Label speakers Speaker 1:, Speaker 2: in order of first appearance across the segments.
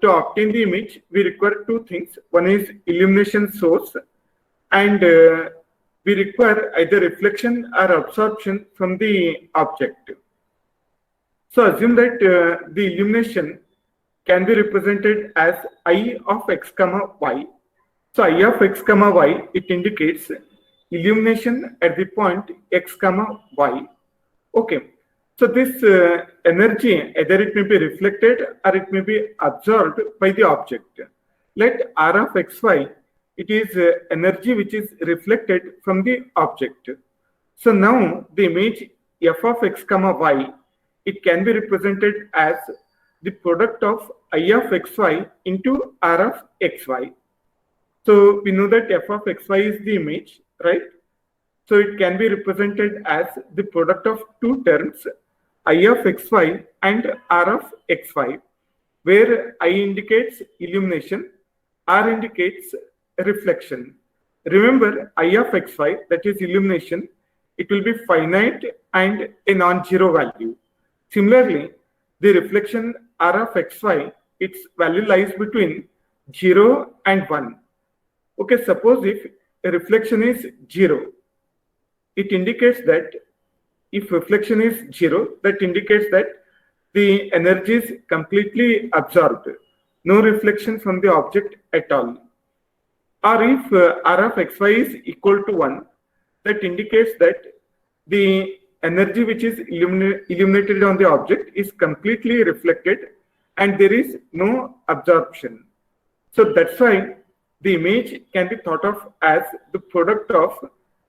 Speaker 1: to obtain the image, we require two things. One is illumination source, and we require either reflection or absorption from the object. So assume that the illumination can be represented as I of x comma y. So I of x comma y, it indicates illumination at the point x comma y. Okay. So this energy, either it may be reflected or it may be absorbed by the object. Let R of xy, it is energy which is reflected from the object. So now the image f of x comma y, it can be represented as the product of I of xy into R of xy. So we know that f of xy is the image, right? So it can be represented as the product of two terms, I of xy and R of xy, where I indicates illumination, R indicates reflection. Remember, I of xy, that is illumination, it will be finite and a non-zero value. Similarly, the reflection R of xy, its value lies between 0 and 1. Okay, suppose if a reflection is 0, it indicates that if reflection is 0, that indicates that the energy is completely absorbed, no reflection from the object at all. Or if R of xy is equal to 1, that indicates that the energy which is illuminated on the object is completely reflected and there is no absorption. So that's why the image can be thought of as the product of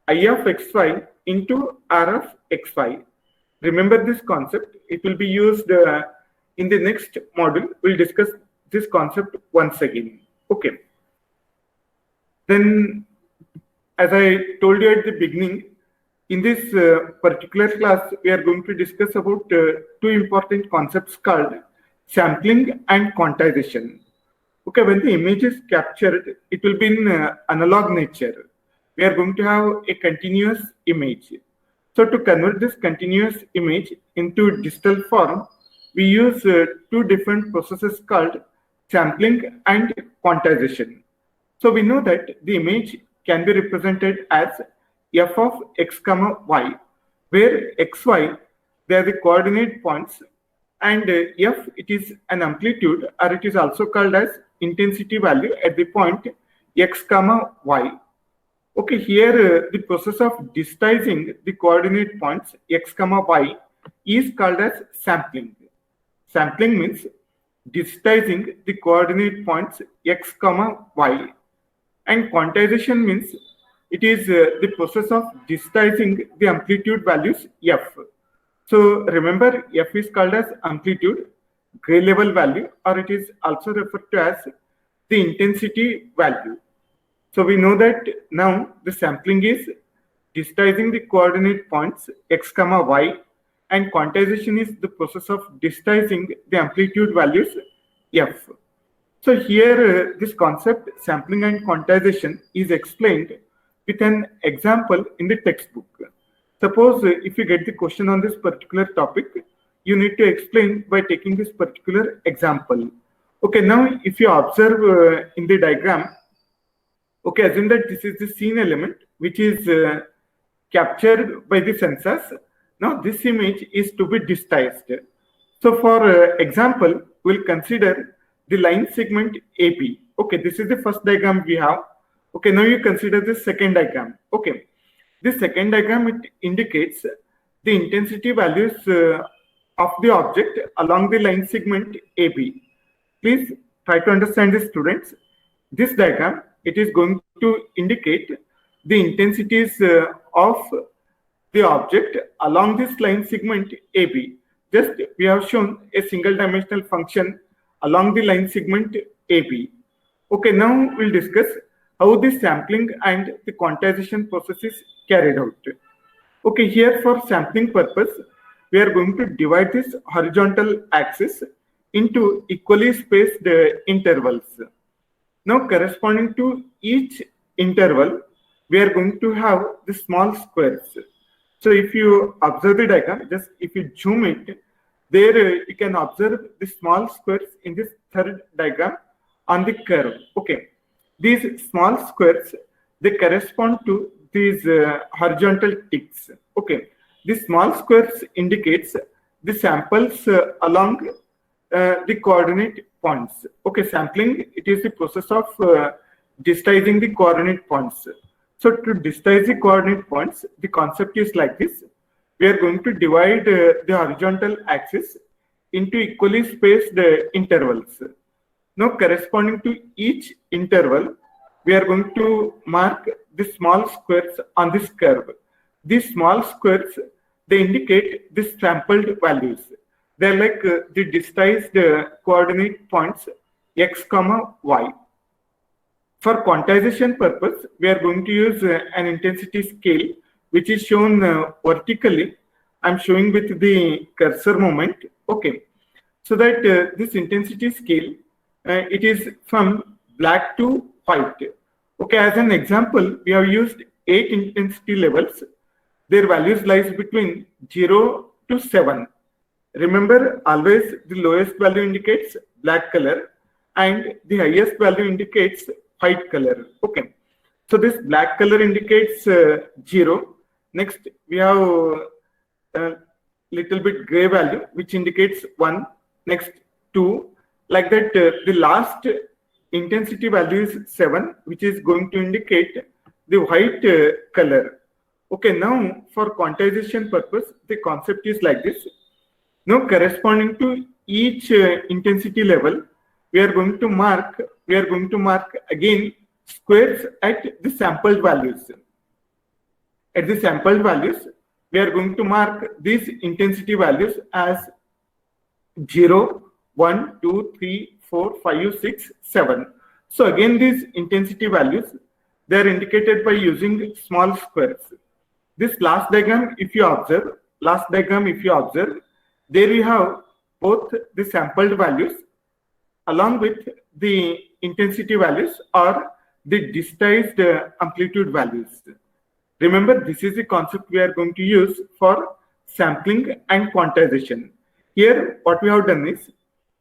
Speaker 1: I of xy into R of xy. Remember this concept. It will be used in the next module. We'll discuss this concept once again. Okay. Then, as I told you at the beginning, in this particular class, we are going to discuss about two important concepts called sampling and quantization. Okay, when the image is captured, it will be in analog nature. We are going to have a continuous image. So to convert this continuous image into digital form, we use two different processes called sampling and quantization. So we know that the image can be represented as f of x comma y, where xy, they are the coordinate points, and f, it is an amplitude, or it is also called as intensity value at the point x comma y. Okay, here the process of digitizing the coordinate points x comma y is called as sampling. Sampling means digitizing the coordinate points x comma y, and quantization means it is the process of digitizing the amplitude values f. So remember, f is called as amplitude, gray level value, or it is also referred to as the intensity value. So we know that now the sampling is digitizing the coordinate points x comma y, and quantization is the process of digitizing the amplitude values f. So here this concept sampling and quantization is explained with an example in the textbook. Suppose if you get the question on this particular topic, you need to explain by taking this particular example. Okay, now if you observe in the diagram, okay, assume that this is the scene element which is captured by the sensors. Now this image is to be digitized. So for example, we'll consider the line segment AB. Okay, this is the first diagram we have. Okay, now you consider the second diagram. Okay, this second diagram, it indicates the intensity values of the object along the line segment AB. Please try to understand this, students. This diagram, it is going to indicate the intensities of the object along this line segment AB. Just we have shown a single dimensional function along the line segment AB. Okay, now we'll discuss how the sampling and the quantization process is carried out. Okay, here for sampling purpose, we are going to divide this horizontal axis into equally spaced intervals. Now, corresponding to each interval, we are going to have the small squares. So if you observe the diagram, just if you zoom it, there you can observe the small squares in this third diagram on the curve. Okay, these small squares, they correspond to these horizontal ticks. Okay, these small squares indicates the samples along the coordinate points. Okay, sampling, it is the process of digitizing the coordinate points. So to digitize the coordinate points, the concept is like this. We are going to divide the horizontal axis into equally spaced intervals. Now, corresponding to each interval, we are going to mark the small squares on this curve. These small squares, they indicate the sampled values. They are like the digitized coordinate points x, y. For quantization purpose, we are going to use an intensity scale which is shown vertically. I'm showing with the cursor movement. Okay, so that this intensity scale, it is from black to white. Okay, as an example, we have used 8 intensity levels. Their values lies between 0 to 7. Remember, always the lowest value indicates black color and the highest value indicates white color. Okay, so this black color indicates 0. Next, we have a little bit gray value which indicates 1. Next, 2. Like that, the last intensity value is 7, which is going to indicate the white color. Okay, now for quantization purpose, the concept is like this. Now, corresponding to each intensity level, we are going to mark again squares at the sampled values. At the sampled values, we are going to mark these intensity values as 0, 1, 2, 3, 4, 5, 6, 7. So again, these intensity values, they are indicated by using small squares. This last diagram, if you observe, there we have both the sampled values along with the intensity values or the digitized amplitude values. Remember, this is the concept we are going to use for sampling and quantization. Here, what we have done is,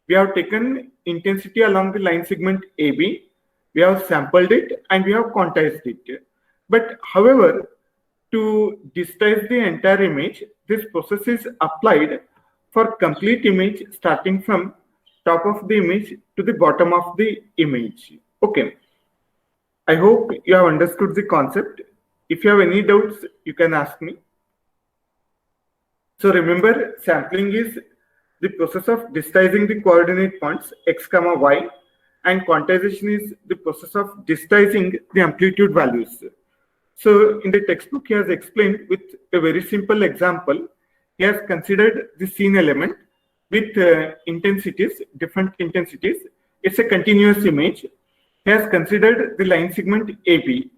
Speaker 1: we have taken intensity along the line segment AB, we have sampled it and we have quantized it. But however, to digitize the entire image, this process is applied for complete image starting from top of the image to the bottom of the image. Okay, I hope you have understood the concept. If you have any doubts, you can ask me. So remember, sampling is the process of digitizing the coordinate points x, y, and quantization is the process of digitizing the amplitude values. So in the textbook, he has explained with a very simple example. He has considered the scene element with intensities, different intensities. It's a continuous image. He has considered the line segment AB.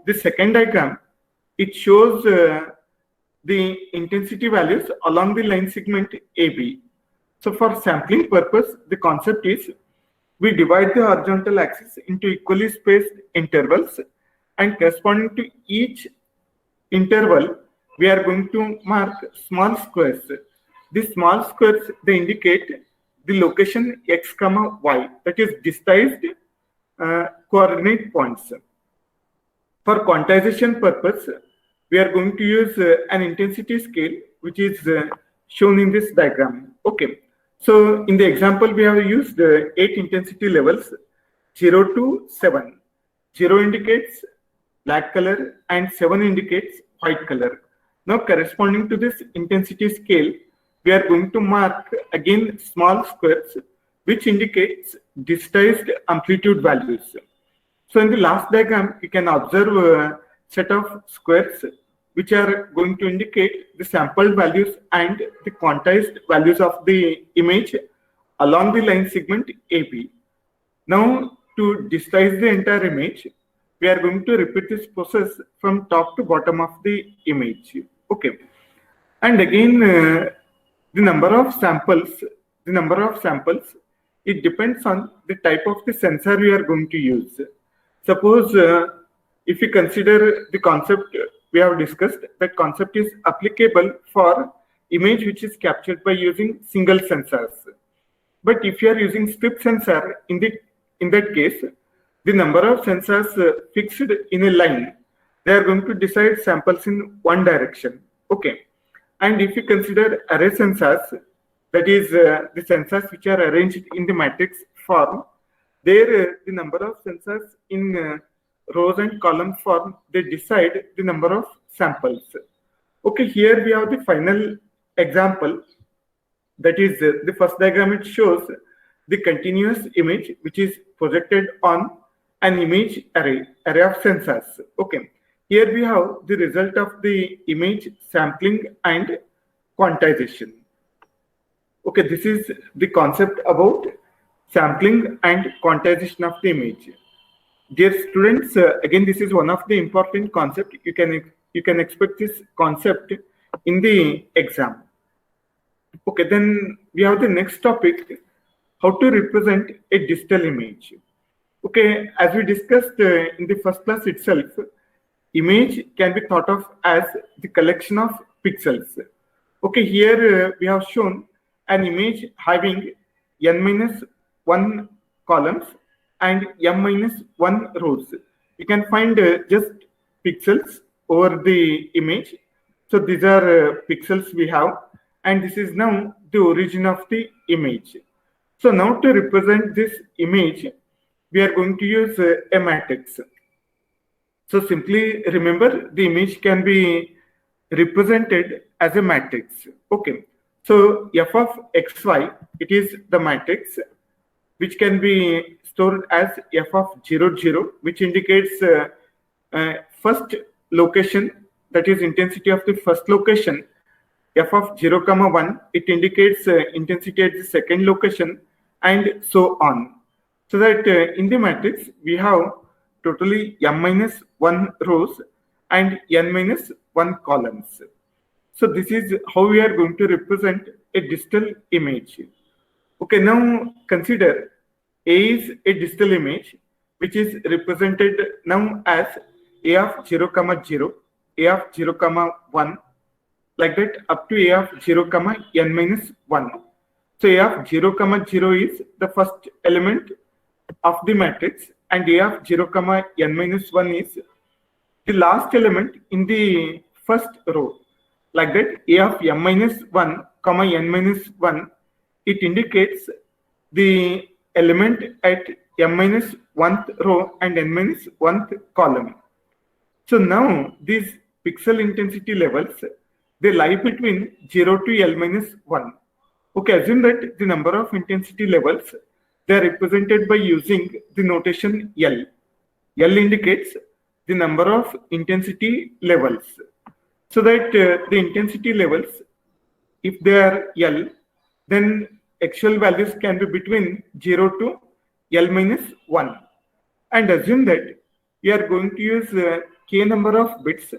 Speaker 1: The second diagram, it shows the intensity values along the line segment AB. So for sampling purpose, the concept is we divide the horizontal axis into equally spaced intervals, and corresponding to each interval, we are going to mark small squares. These small squares, they indicate the location x, y, that is digitized coordinate points. For quantization purpose, we are going to use an intensity scale which is shown in this diagram. Okay, so in the example, we have used 8 intensity levels, 0 to 7. 0 indicates black color and 7 indicates white color. Now, corresponding to this intensity scale, we are going to mark again small squares which indicates digitized amplitude values. So in the last diagram, you can observe a set of squares which are going to indicate the sampled values and the quantized values of the image along the line segment AB. Now, to digitize the entire image, we are going to repeat this process from top to bottom of the image. Okay, and again, the number of samples, it depends on the type of the sensor we are going to use. Suppose if you consider the concept we have discussed, that concept is applicable for image which is captured by using single sensors. But if you are using strip sensor, in that case, the number of sensors fixed in a line, they are going to decide samples in one direction. Okay. And if you consider array sensors, that is the sensors which are arranged in the matrix form, there the number of sensors in rows and column form, they decide the number of samples. Okay, here we have the final example. That is the first diagram. It shows the continuous image which is projected on an image array of sensors. Okay, here we have the result of the image sampling and quantization. Okay, this is the concept about sampling and quantization of the image. Dear students, again, this is one of the important concept. You can expect this concept in the exam. Okay, then we have the next topic, how to represent a digital image. Okay, as we discussed in the first class itself, image can be thought of as the collection of pixels. Okay, here we have shown an image having n-1 columns and m-1 rows. You can find just pixels over the image. So these are pixels we have, and this is now the origin of the image. So now to represent this image, we are going to use a matrix. So simply remember, the image can be represented as a matrix. Okay, so f of xy, it is the matrix which can be stored as f of 0, 0, which indicates first location, that is intensity of the first location. F of 0, 1, it indicates intensity at the second location, and so on. So that in the matrix, we have totally m-1 rows and n-1 columns. So this is how we are going to represent a digital image. Okay, now consider A is a digital image which is represented now as A of 0, 0, A of 0, 1, like that up to A of 0, n-1. So A of 0, 0 is the first element of the matrix, and A of 0, n-1 is the last element in the first row. Like that, A of m-1, n-1, it indicates the element at m-1th row and n-1th column. So now these pixel intensity levels, they lie between 0 to L-1. Okay, assume that the number of intensity levels, they are represented by using the notation L. L indicates the number of intensity levels. So that the intensity levels, if they are L, then actual values can be between 0 to L-1. And assume that we are going to use k number of bits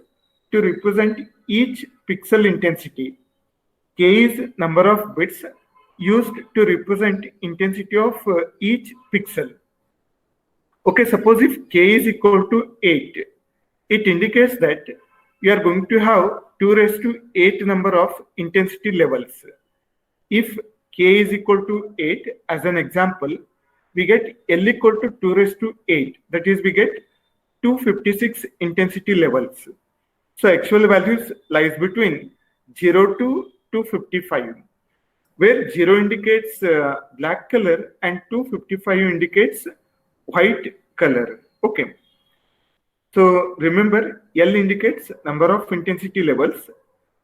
Speaker 1: to represent each pixel intensity. K is number of bits used to represent intensity of each pixel. Okay, suppose if k is equal to 8, it indicates that we are going to have 2 raised to 8 number of intensity levels. If k is equal to 8, as an example, we get L equal to 2 raised to 8. That is, we get 256 intensity levels. So actual values lies between 0 to 255, where 0 indicates black color and 255 indicates white color. Okay. So remember, L indicates number of intensity levels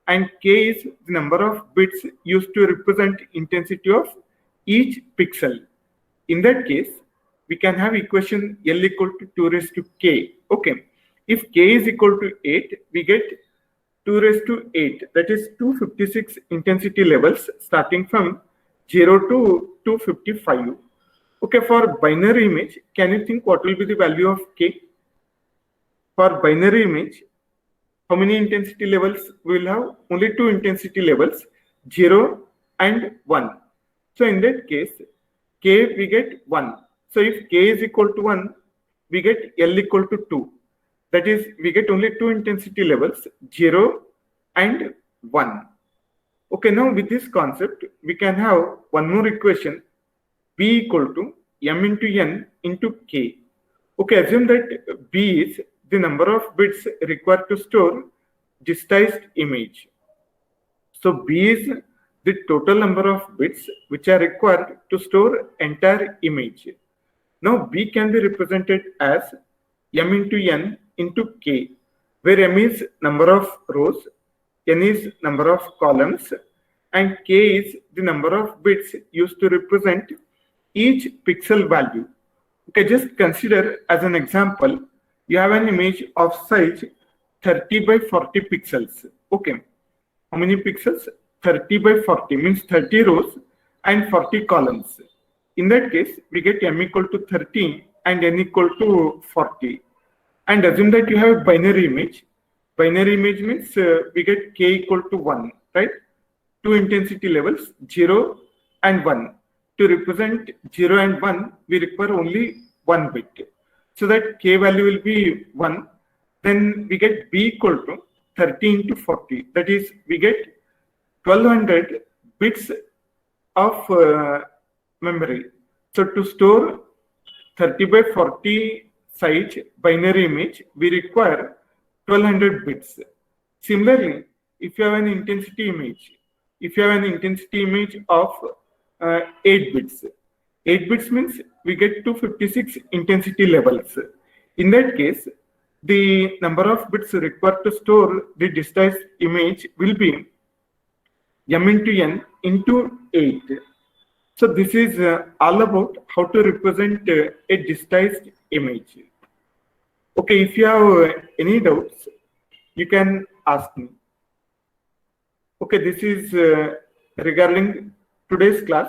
Speaker 1: and K is the number of bits used to represent intensity of each pixel. In that case, we can have equation L equal to 2 raised to K. Okay. If K is equal to 8, we get 2 raised to 8. That is 256 intensity levels starting from 0 to 255. Okay, for binary image, can you think what will be the value of K? For binary image, how many intensity levels we will have? Only 2 intensity levels, 0 and 1. So in that case, K we get 1. So if K is equal to 1, we get L equal to 2. That is, we get only 2 intensity levels, 0 and 1. Okay, now with this concept, we can have one more equation B equal to M into N into K. Okay, assume that B is the number of bits required to store digitized image. So B is the total number of bits which are required to store entire image. Now B can be represented as M into N into K, where M is number of rows, N is number of columns, and K is the number of bits used to represent each pixel value. Okay, just consider as an example, you have an image of size 30 by 40 pixels. Okay, how many pixels? 30 by 40 means 30 rows and 40 columns. In that case, we get M equal to 30 and N equal to 40. And assume that you have a binary image. Binary image means we get K equal to 1, right? Two intensity levels, 0 and 1. To represent 0 and 1, we require only 1 bit. So that K value will be 1. Then we get B equal to 30 into 40. That is, we get 1200 bits of memory. So to store 30 by 40 size binary image, we require 1200 bits. Similarly, if you have an intensity image of 8 bits. 8 bits means we get 256 intensity levels. In that case, the number of bits required to store the digitized image will be M into N into 8. So this is all about how to represent a digitized image. Okay, if you have any doubts, you can ask me. Okay, this is regarding today's class.